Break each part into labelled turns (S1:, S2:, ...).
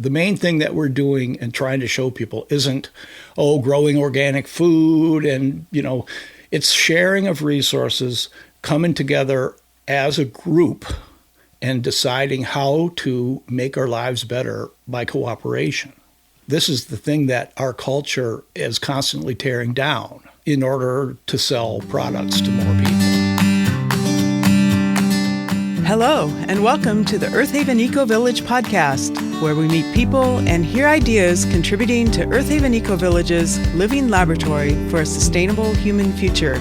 S1: the main thing that we're doing and trying to show people isn't, growing organic food and, it's sharing of resources, coming together as a group and deciding how to make our lives better by cooperation. This is the thing that our culture is constantly tearing down in order to sell products to more people.
S2: Hello, and welcome to the Earthaven Ecovillage podcast, where we meet people and hear ideas contributing to Earthaven Ecovillage's living laboratory for a sustainable human future.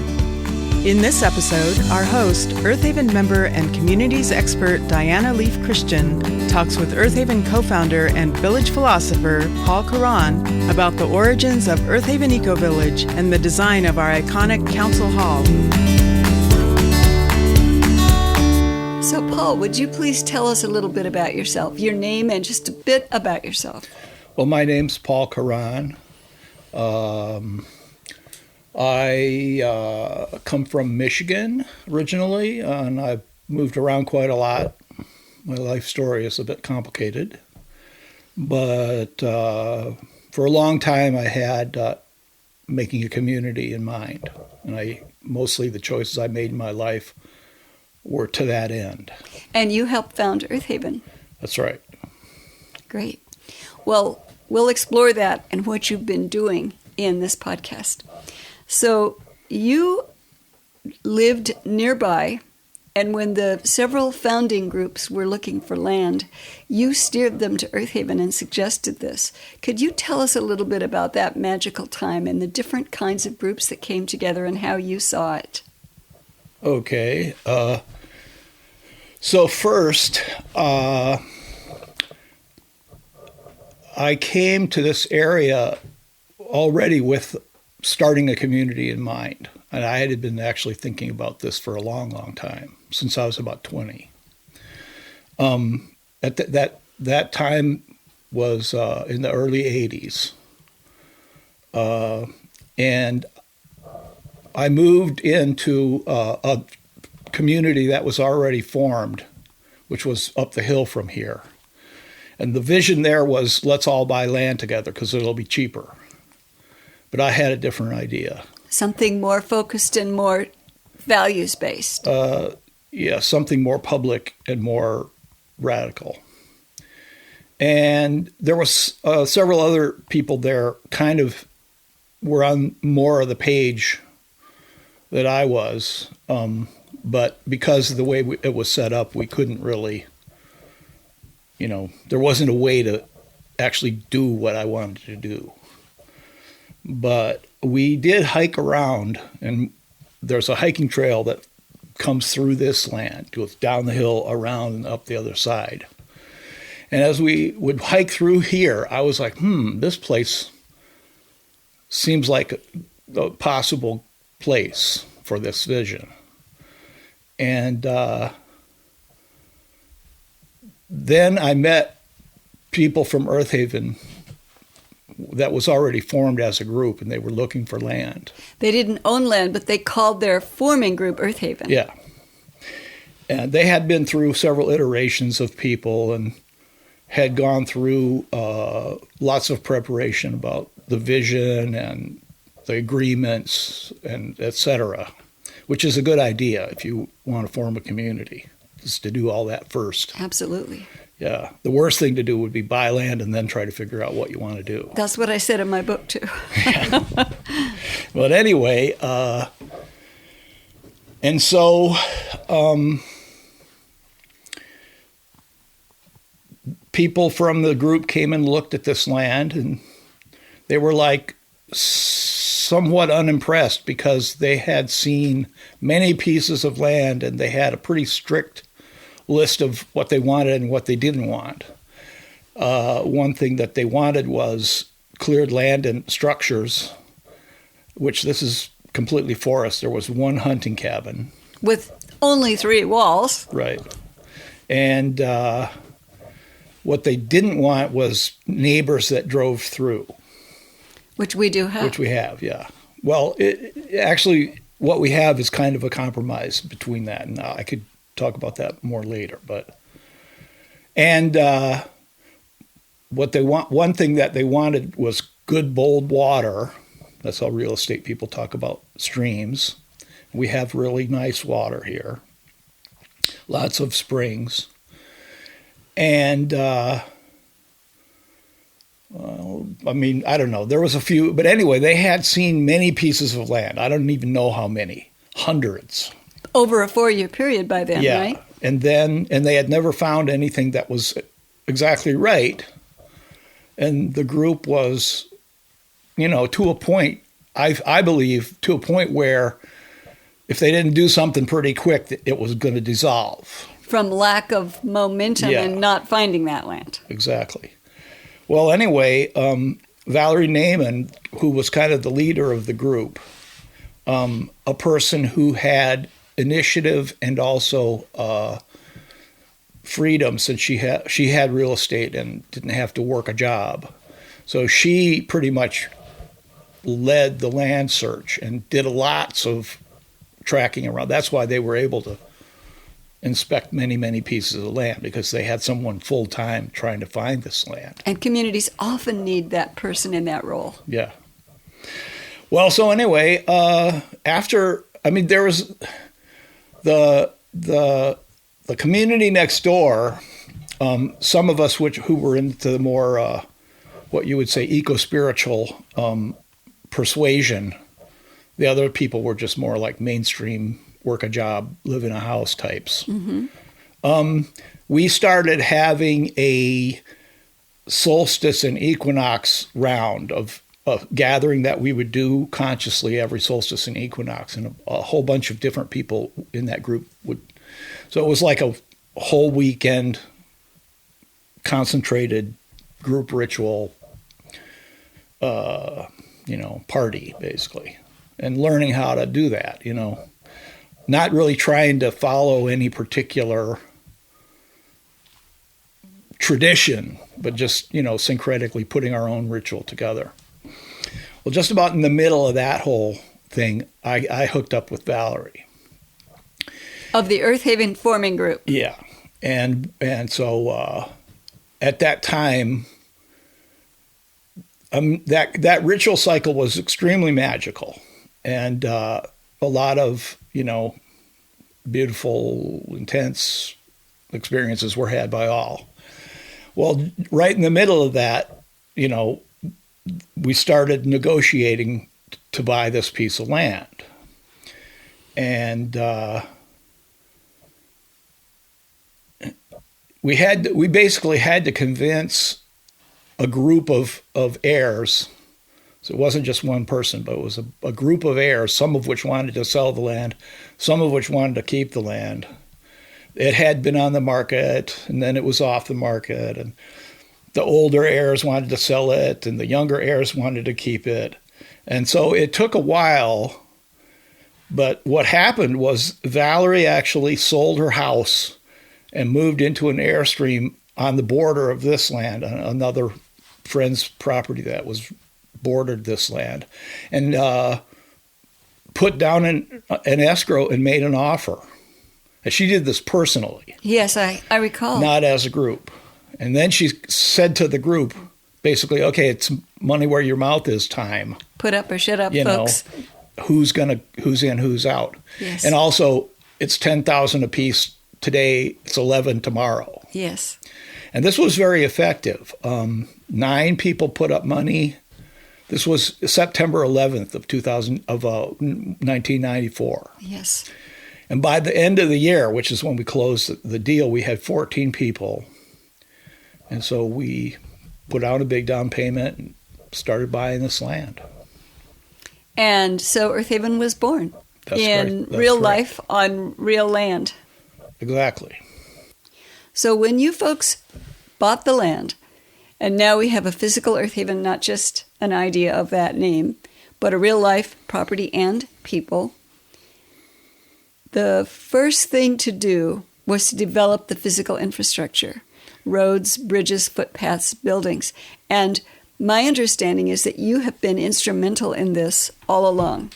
S2: In this episode, our host, Earthaven member and communities expert Diana Leafe Christian, talks with Earthaven co-founder and village philosopher Paul Caron about the origins of Earthaven Ecovillage and the design of our iconic council hall.
S3: So, Paul, would you please tell us a little bit about yourself, your name, and just a bit about yourself?
S1: Well, my name's Paul Caron. I come from Michigan originally, and I've moved around quite a lot. My life story is a bit complicated, but for a long time I had making a community in mind, and mostly the choices I made in my life were to that end.
S3: And you helped found Earthaven.
S1: That's right.
S3: Great. Well, we'll explore that and what you've been doing in this podcast. So you lived nearby, and when the several founding groups were looking for land, you steered them to Earthaven and suggested this. Could you tell us a little bit about that magical time and the different kinds of groups that came together and how you saw it?
S1: Okay. So first, I came to this area already with starting a community in mind. And I had been actually thinking about this for a long, long time, since I was about 20. At that time was in the early 80s. And I moved into a community that was already formed, which was up the hill from here. And the vision there was, let's all buy land together because it'll be cheaper. But I had a different idea.
S3: Something more focused and more values-based.
S1: Something more public and more radical. And there was several other people there kind of were on more of the page that I was. But because of the way it was set up, we couldn't really, there wasn't a way to actually do what I wanted to do. But we did hike around, and there's a hiking trail that comes through this land, goes down the hill, around, and up the other side. And as we would hike through here, I was like, this place seems like a possible place for this vision. And then I met people from Earthaven that was already formed as a group, and they were looking for land.
S3: They didn't own land, but they called their forming group Earthaven.
S1: Yeah. And they had been through several iterations of people and had gone through lots of preparation about the vision and the agreements and et cetera, which is a good idea if you want to form a community, is to do all that first.
S3: Absolutely.
S1: Yeah. The worst thing to do would be buy land and then try to figure out what you want to do.
S3: That's what I said in my book, too.
S1: But anyway, and so people from the group came and looked at this land, and they were like somewhat unimpressed because they had seen many pieces of land and they had a pretty strict list of what they wanted and what they didn't want. One thing that they wanted was cleared land and structures, which this is completely forest. There was one hunting cabin.
S3: With only 3 walls.
S1: Right. And what they didn't want was neighbors that drove through.
S3: Which we do have.
S1: Which we have, yeah. Well, actually, what we have is kind of a compromise between that, and I could talk about that more later. one thing that they wanted was good, bold water. That's how real estate people talk about streams. We have really nice water here. Lots of springs. And, I don't know. There was a few, but anyway, they had seen many pieces of land. I don't even know how many. Hundreds.
S3: Over a 4-year period by then,
S1: Yeah.
S3: right?
S1: And they had never found anything that was exactly right. And the group was, to a point, I believe, to a point where if they didn't do something pretty quick, it was going to dissolve.
S3: From lack of momentum
S1: Yeah.
S3: and not finding that land.
S1: Exactly. Well, anyway, Valerie Naiman, who was kind of the leader of the group, a person who had initiative and also freedom, since she had real estate and didn't have to work a job. So she pretty much led the land search and did lots of tracking around. That's why they were able to inspect many, many pieces of land, because they had someone full-time trying to find this land.
S3: And communities often need that person in that role.
S1: Yeah. Well, so anyway, there was the community next door. Some of us who were into the more what you would say eco-spiritual persuasion. The other people were just more like mainstream, work a job, live in a house types. Mm-hmm. We started having a solstice and equinox round of gathering that we would do consciously every solstice and equinox, and a whole bunch of different people in that group would. So it was like a whole weekend concentrated group ritual, party basically, and learning how to do that, not really trying to follow any particular tradition, but just, syncretically putting our own ritual together. Well, just about in the middle of that whole thing, I hooked up with Valerie.
S3: Of the Earthaven forming group.
S1: Yeah. And so at that time, that ritual cycle was extremely magical, and a lot of, beautiful, intense experiences were had by all. Well, right in the middle of that, we started negotiating to buy this piece of land. And we basically had to convince a group of heirs. So it wasn't just one person, but it was a group of heirs, some of which wanted to sell the land, some of which wanted to keep the land. It had been on the market, and then it was off the market, and the older heirs wanted to sell it, and the younger heirs wanted to keep it. And so it took a while, but what happened was Valerie actually sold her house and moved into an airstream on the border of this land, another friend's property that was bordered this land, and put down an escrow and made an offer. And she did this personally.
S3: Yes, I recall.
S1: Not as a group. And then she said to the group, basically, okay, it's money where your mouth is time.
S3: Put up or shut up, folks.
S1: Who's in, who's out.
S3: Yes.
S1: And also, it's $10,000 a piece today, it's 11 tomorrow.
S3: Yes.
S1: And this was very effective. 9 people put up money. This was September 11th of 1994.
S3: Yes.
S1: And by the end of the year, which is when we closed the deal, we had 14 people. And so we put out a big down payment and started buying this land.
S3: And so Earthaven was born in real life on real land.
S1: Exactly.
S3: So when you folks bought the land, and now we have a physical Earthaven, not just an idea of that name, but a real life property and people, the first thing to do was to develop the physical infrastructure, roads, bridges, footpaths, buildings. And my understanding is that you have been instrumental in this all along.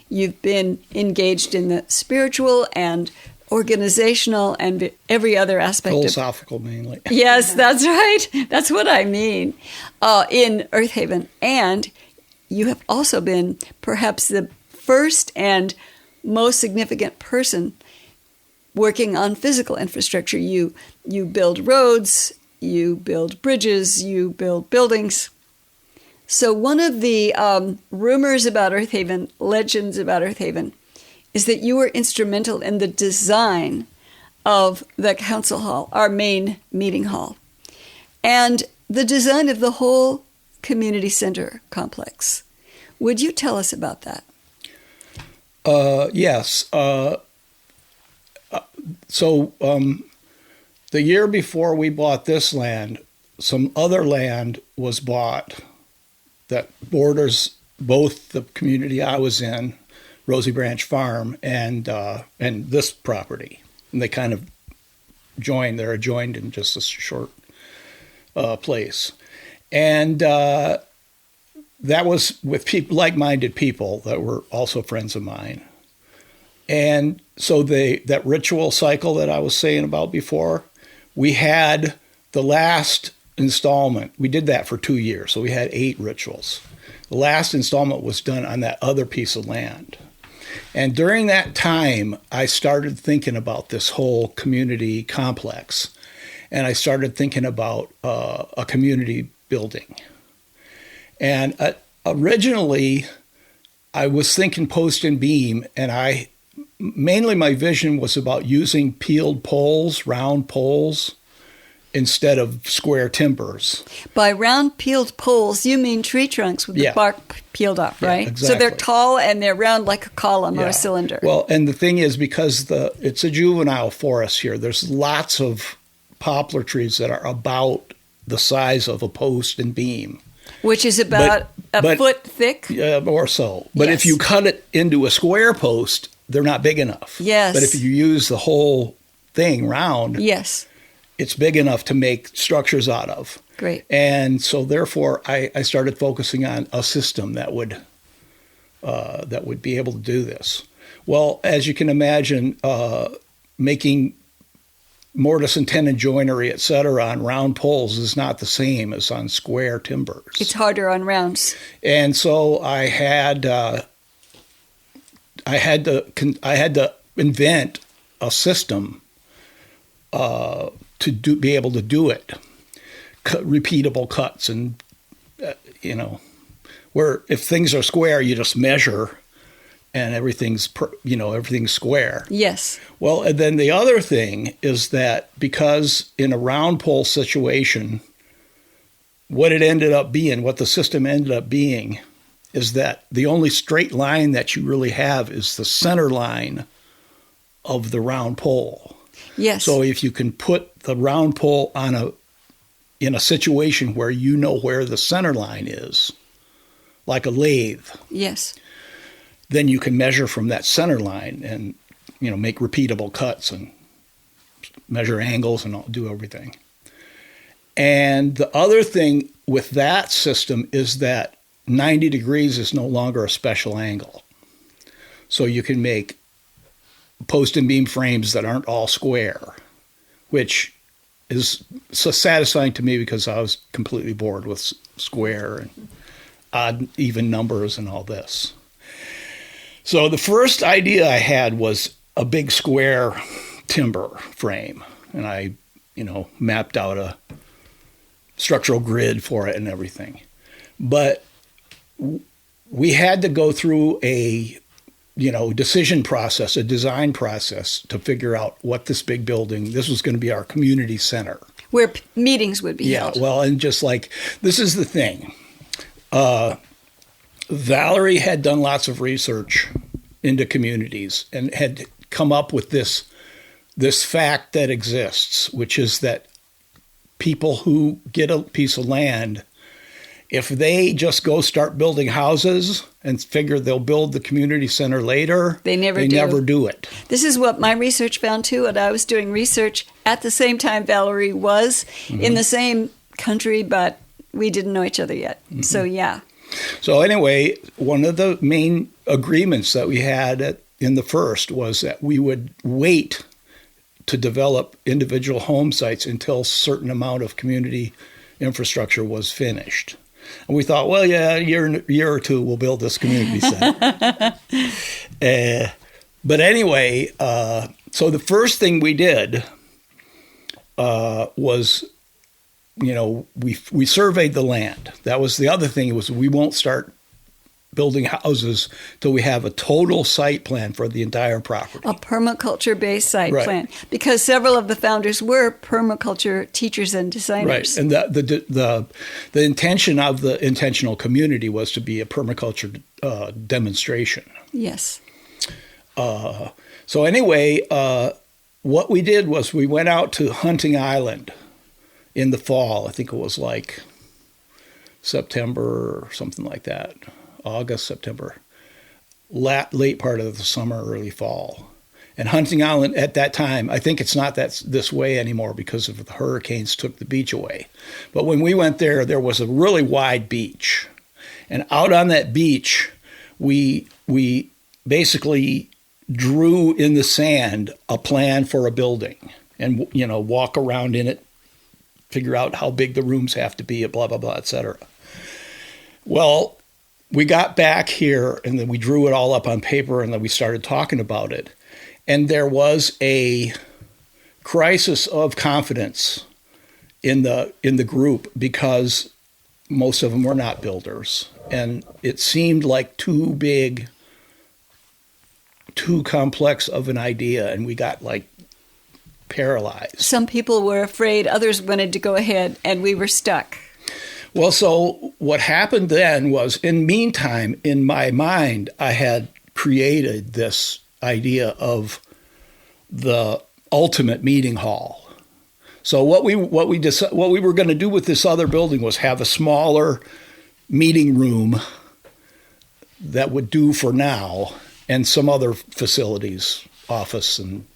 S3: You've been engaged in the spiritual and organizational and every other aspect.
S1: Philosophical, mainly.
S3: Yes, that's right. That's what I mean in Earthaven. And you have also been perhaps the first and most significant person working on physical infrastructure. You build roads, you build bridges, you build buildings. So one of the rumors about Earthaven, legends about Earthaven, is that you were instrumental in the design of the council hall, our main meeting hall, and the design of the whole community center complex. Would you tell us about that?
S1: Yes. So the year before we bought this land, some other land was bought that borders both the community I was in, Rosie Branch Farm, and this property. And they kind of joined. They're adjoined in just a short place. And that was with people, like-minded people that were also friends of mine. And so that ritual cycle that I was saying about before, we had the last installment. We did that for 2 years, so we had 8 rituals. The last installment was done on that other piece of land. And during that time, I started thinking about this whole community complex. And I started thinking about a community building. And originally, I was thinking post and beam, and mainly my vision was about using peeled poles, round poles, instead of square timbers.
S3: By round peeled poles, you mean tree trunks with the bark peeled off, right?
S1: Exactly.
S3: So they're tall and they're round like a column or a cylinder.
S1: Well, and the thing is, because it's a juvenile forest here, there's lots of poplar trees that are about the size of a post and beam.
S3: Which is about a foot thick?
S1: Or so. But if you cut it into a square post, they're not big enough.
S3: Yes.
S1: But if you use the whole thing round, it's big enough to make structures out of.
S3: Great.
S1: And so therefore I started focusing on a system that would be able to do this. Well, as you can imagine, making mortise and tenon joinery, et cetera, on round poles is not the same as on square timbers.
S3: It's harder on rounds.
S1: And so I had to invent a system to be able to do it, repeatable cuts, and where if things are square, you just measure, and everything's square.
S3: Yes.
S1: Well, and then the other thing is that because in a round pole situation, what the system ended up being, is that the only straight line that you really have is the center line of the round pole.
S3: Yes.
S1: So if you can put the round pole in a situation where you know where the center line is, like a lathe.
S3: Yes.
S1: Then you can measure from that center line and, make repeatable cuts and measure angles and do everything. And the other thing with that system is that 90 degrees is no longer a special angle. So you can make post and beam frames that aren't all square, which is so satisfying to me because I was completely bored with square and odd even numbers and all this. So the first idea I had was a big square timber frame, and I, mapped out a structural grid for it and everything. But we had to go through a decision process, a design process to figure out what this big building, this was going to be our community center.
S3: Where meetings would be held.
S1: Yeah, well, and just like, this is the thing. Valerie had done lots of research into communities and had come up with this fact that exists, which is that people who get a piece of land, if they just go start building houses and figure they'll build the community center later,
S3: they never do it. This is what my research found too, and I was doing research at the same time Valerie was in the same country, but we didn't know each other yet. So yeah.
S1: So anyway, one of the main agreements that we had in the first was that we would wait to develop individual home sites until a certain amount of community infrastructure was finished. And we thought, well, yeah, a year or two we'll build this community center. But anyway, so the first thing we did was, we surveyed the land. That was the other thing, was we won't start building houses till we have a total site plan for the entire property.
S3: A permaculture-based site
S1: Right.
S3: plan, because several of the founders were permaculture teachers and designers.
S1: Right, and the intention of the intentional community was to be a permaculture demonstration.
S3: Yes.
S1: So anyway, what we did was we went out to Hunting Island in the fall. I think it was like September or something like that. August, September, late part of the summer, early fall. And Hunting Island at that time, I think it's not this way anymore because of the hurricanes took the beach away. But when we went there was a really wide beach. And out on that beach, we basically drew in the sand a plan for a building and, walk around in it, figure out how big the rooms have to be, blah, blah, blah, et cetera. Well, we got back here and then we drew it all up on paper and then we started talking about it. And there was a crisis of confidence in the group because most of them were not builders. And it seemed like too big, too complex of an idea. And we got like paralyzed.
S3: Some people were afraid, others wanted to go ahead, and we were stuck.
S1: Well, so what happened then was, in meantime, in my mind, I had created this idea of the ultimate meeting hall. So what we were going to do with this other building was have a smaller meeting room that would do for now, and some other facilities, office and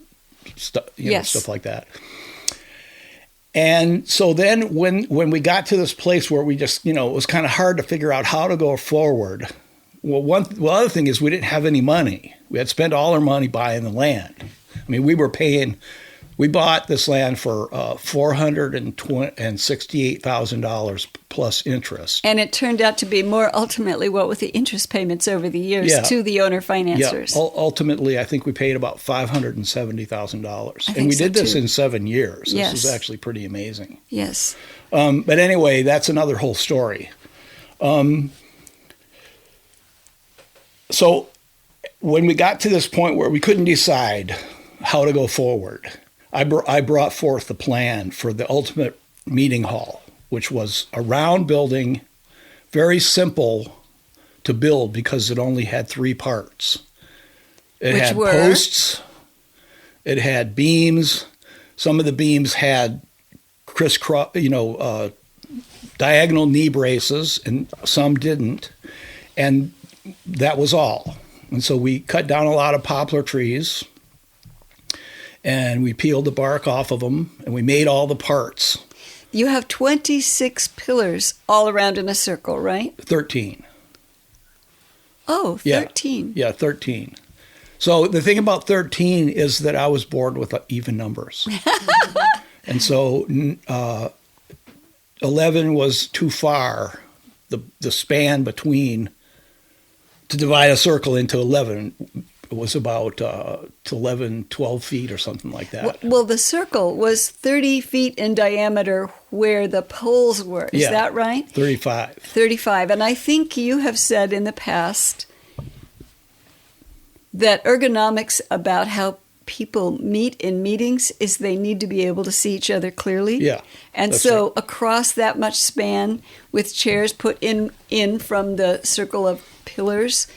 S1: stuff like that. And so then when we got to this place where we just, it was kind of hard to figure out how to go forward. Well, other thing is we didn't have any money. We had spent all our money buying the land. I mean, we bought this land for $468,000 plus interest.
S3: And it turned out to be more ultimately, what with the interest payments over the years to the owner financiers.
S1: Yeah, ultimately, I think we paid about $570,000. And we did this in 7 years.
S3: Yes.
S1: This was actually pretty amazing.
S3: Yes.
S1: But anyway, that's another whole story. So when we got to this point where we couldn't decide how to go forward, I brought forth the plan for the ultimate meeting hall, which was a round building, very simple to build because it only had 3 parts. It had posts, it had beams. Some of the beams had crisscross, diagonal knee braces, and some didn't. And that was all. And so we cut down a lot of poplar trees, and we peeled the bark off of them, and we made all the parts.
S3: You have 26 pillars all around in a circle, right?
S1: 13.
S3: Oh, 13.
S1: Yeah, 13. So the thing about 13 is that I was bored with even numbers. And so 11 was too far. The span between, to divide a circle into 11, was about 12 feet or something like that.
S3: Well, the circle was 30 feet in diameter where the poles were. Is that right?
S1: 35.
S3: 35. And I think you have said in the past that ergonomics about how people meet in meetings is they need to be able to see each other clearly.
S1: Yeah.
S3: And so across that much span with chairs put in from the circle of pillars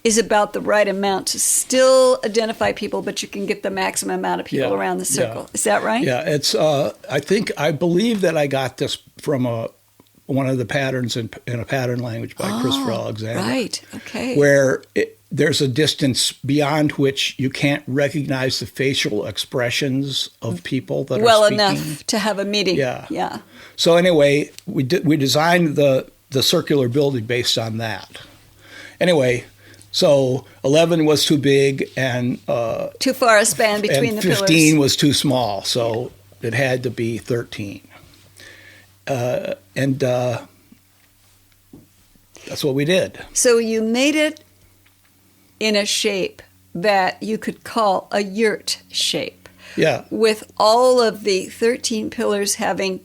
S3: is about the right amount to still identify people, but you can get the maximum amount of people around the circle. Is that right?
S1: Yeah, it's. I believe that I got this from one of the patterns in a pattern language by Christopher Alexander.
S3: Right. Okay.
S1: Where there's a distance beyond which you can't recognize the facial expressions of people that are speaking.
S3: Well enough to have a meeting.
S1: Yeah.
S3: Yeah.
S1: So anyway, we designed the circular building based on that. Anyway, So 11 was too big, and
S3: Too far a span between
S1: and
S3: the
S1: 15
S3: pillars.
S1: was too small. So it had to be 13. And that's what we did.
S3: So you made it in a shape that you could call a yurt shape,
S1: Yeah.
S3: with all of the 13 pillars having,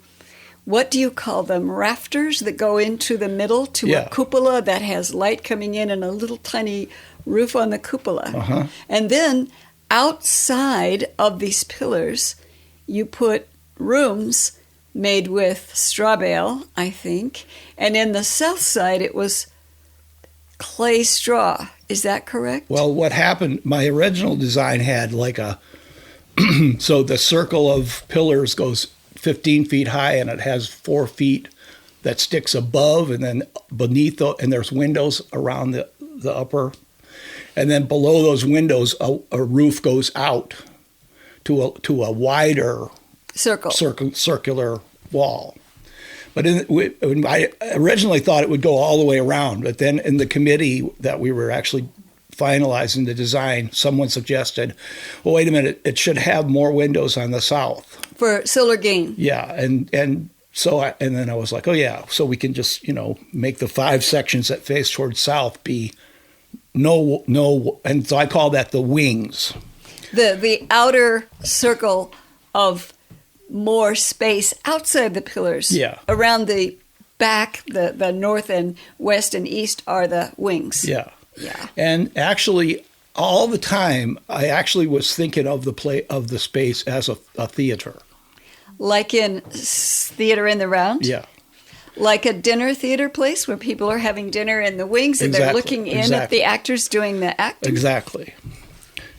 S3: what do you call them, rafters that go into the middle to
S1: Yeah.
S3: a cupola that has light coming in and a little tiny roof on the cupola.
S1: Uh-huh.
S3: And then outside of these pillars, you put rooms made with straw bale, I think, and in the south side it was clay straw. Is that correct?
S1: Well, what happened, my original design had like so the circle of pillars goes 15 feet high, and it has 4 feet that sticks above, and then beneath, and there's windows around the upper. And then below those windows, a roof goes out to a wider circular wall. But I originally thought it would go all the way around, but then in the committee that we were actually finalizing the design, someone suggested, well, wait a minute, it should have more windows on the south.
S3: For solar gain.
S1: Yeah, and then I was like, oh yeah, so we can just, make the 5 sections that face towards south be no, and so I call that the wings.
S3: The outer circle of more space outside the pillars.
S1: Yeah.
S3: Around the back, the north and west and east are the wings.
S1: Yeah.
S3: Yeah.
S1: And actually, all the time, I actually was thinking of the space as a theater.
S3: Like in Theater in the Round?
S1: Yeah.
S3: Like a dinner theater place where people are having dinner in the wings and they're looking in at the actors doing the acting?
S1: Exactly.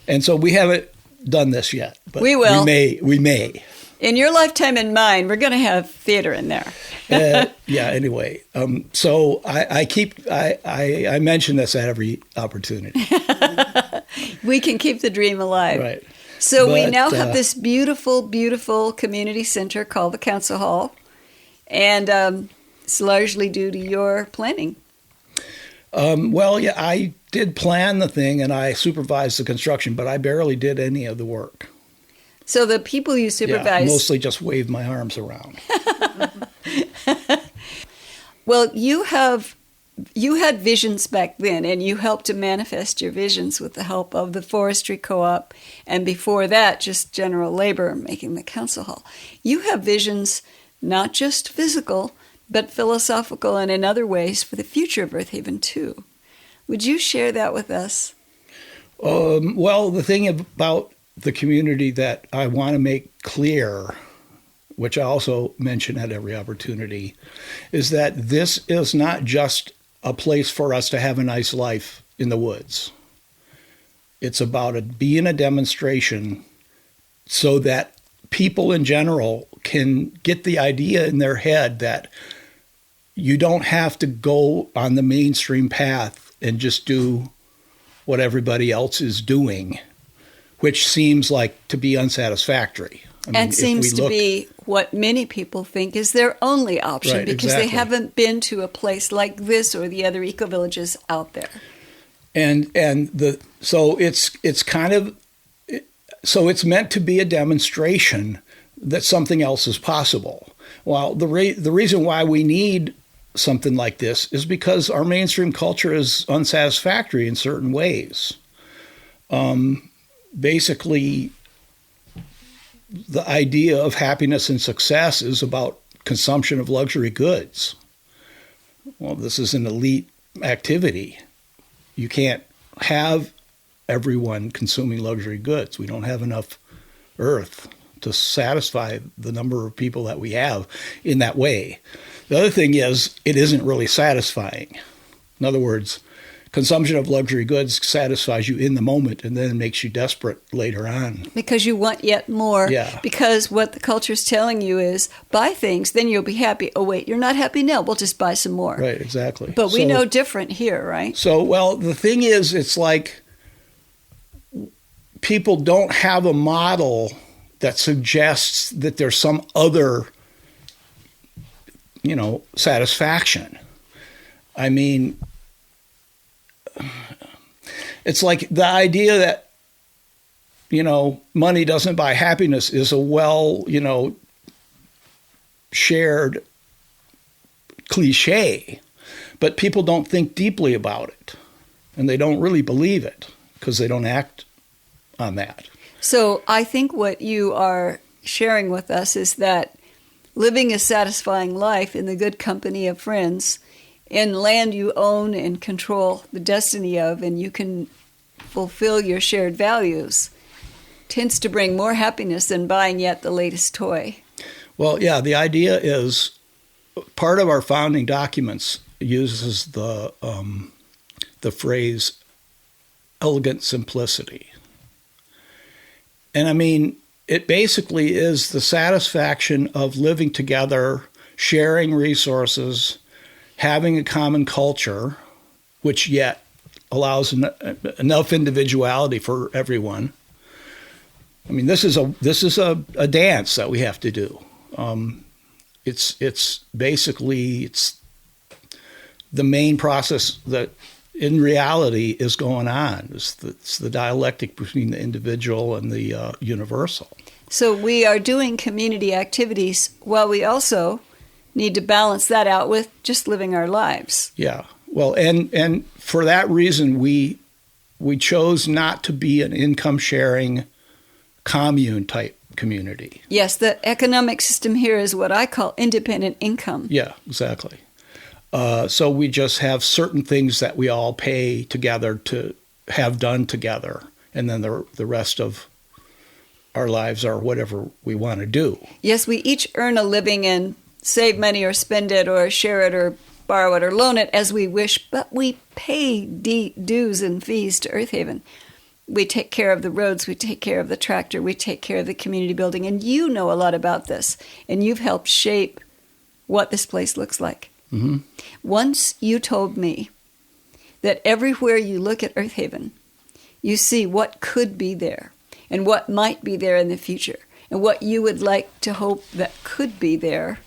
S1: And so we haven't done this yet. But
S3: we will.
S1: We may.
S3: In your lifetime and mine, we're going to have theater in there.
S1: Yeah, anyway. So I mention this at every opportunity.
S3: We can keep the dream alive.
S1: Right.
S3: So we now have this beautiful, beautiful community center called the Council Hall. And it's largely due to your planning.
S1: Well, yeah, I did plan the thing and I supervised the construction, but I barely did any of the work.
S3: So the people you supervised...
S1: Yeah, mostly just waved my arms around.
S3: Well, you had visions back then, and you helped to manifest your visions with the help of the forestry co-op, and before that, just general labor making the council hall. You have visions not just physical, but philosophical and in other ways for the future of Earthaven too. Would you share that with us?
S1: Well, the thing about the community that I want to make clear, which I also mention at every opportunity, is that this is not just a place for us to have a nice life in the woods. It's about it being a demonstration so that people in general can get the idea in their head that you don't have to go on the mainstream path and just do what everybody else is doing, which seems like to be unsatisfactory.
S3: And seems to be what many people think is their only option,
S1: right,
S3: because
S1: exactly.
S3: they haven't been to a place like this or the other ecovillages out there.
S1: So it's meant to be a demonstration that something else is possible. Well, the reason why we need something like this is because our mainstream culture is unsatisfactory in certain ways. Basically, the idea of happiness and success is about consumption of luxury goods. Well, this is an elite activity. You can't have everyone consuming luxury goods. We don't have enough earth to satisfy the number of people that we have in that way. The other thing is, it isn't really satisfying. In other words, consumption of luxury goods satisfies you in the moment and then makes you desperate later on.
S3: Because you want yet more.
S1: Yeah.
S3: Because what the culture is telling you is, buy things, then you'll be happy. Oh, wait, you're not happy now. We'll just buy some more.
S1: Right, exactly.
S3: But we know different here, right?
S1: So, well, the thing is, it's like people don't have a model that suggests that there's some other, satisfaction. I mean, it's like the idea that, money doesn't buy happiness is a shared cliche, but people don't think deeply about it, and they don't really believe it because they don't act on that.
S3: So I think what you are sharing with us is that living a satisfying life in the good company of friends, in land you own and control the destiny of, and you can fulfill your shared values, tends to bring more happiness than buying yet the latest toy.
S1: Well, yeah, the idea is part of our founding documents uses the phrase elegant simplicity. And I mean, it basically is the satisfaction of living together, sharing resources, having a common culture, which yet allows enough individuality for everyone. I mean, this is a dance that we have to do. It's basically the main process that in reality is going on. It's the dialectic between the individual and the universal.
S3: So we are doing community activities while we also need to balance that out with just living our lives.
S1: Yeah. Well, and for that reason, we chose not to be an income sharing commune type community.
S3: Yes, the economic system here is what I call independent income.
S1: Yeah, exactly. So we just have certain things that we all pay together to have done together, and then the rest of our lives are whatever we want to do.
S3: Yes, we each earn a living and save money or spend it or share it or borrow it or loan it as we wish, but we pay dues and fees to Earthaven. We take care of the roads, we take care of the tractor, we take care of the community building, and you know a lot about this, and you've helped shape what this place looks like.
S1: Mm-hmm.
S3: Once you told me that everywhere you look at Earthaven, you see what could be there and what might be there in the future and what you would like to hope that could be there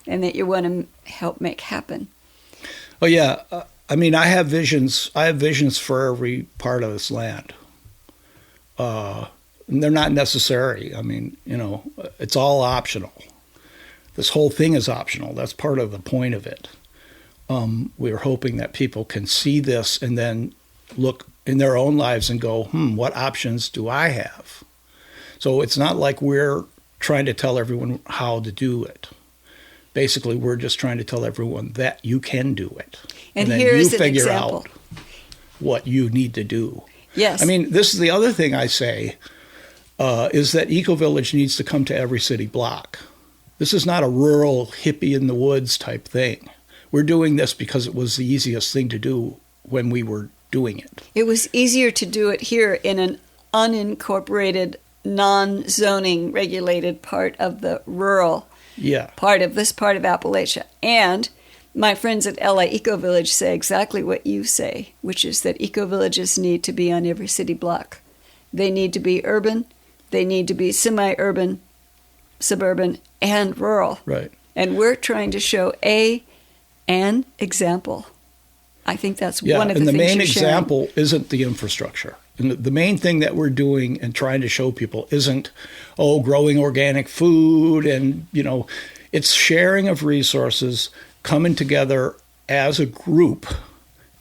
S3: and that you want to help make happen.
S1: Oh, yeah. I mean, I have visions. I have visions for every part of this land. And they're not necessary. I mean, it's all optional. This whole thing is optional. That's part of the point of it. We're hoping that people can see this and then look in their own lives and go, what options do I have? So it's not like we're trying to tell everyone how to do it. Basically, we're just trying to tell everyone that you can do it.
S3: And
S1: then
S3: here's
S1: you
S3: an
S1: figure
S3: example.
S1: out what you need to do.
S3: Yes.
S1: I mean, this is the other thing I say, is that Ecovillage needs to come to every city block. This is not a rural hippie in the woods type thing. We're doing this because it was the easiest thing to do when we were doing it.
S3: It was easier to do it here in an unincorporated, non-zoning regulated part of the rural part of this part of Appalachia. And my friends at LA Ecovillage say exactly what you say, which is that ecovillages need to be on every city block. They need to be urban, they need to be semi-urban, suburban, and rural.
S1: Right.
S3: And we're trying to show an example. I think that's one of the things
S1: and the main
S3: you're sharing.
S1: example isn't the infrastructure. And the main thing that we're doing and trying to show people isn't, growing organic food and, it's sharing of resources, coming together as a group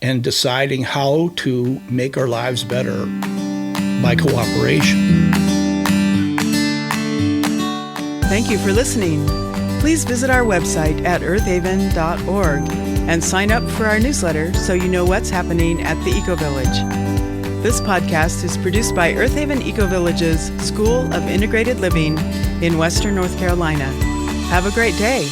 S1: and deciding how to make our lives better by cooperation.
S2: Thank you for listening. Please visit our website at earthaven.org and sign up for our newsletter so you know what's happening at the Ecovillage. This podcast is produced by Earthaven Ecovillage's School of Integrated Living in Western North Carolina. Have a great day.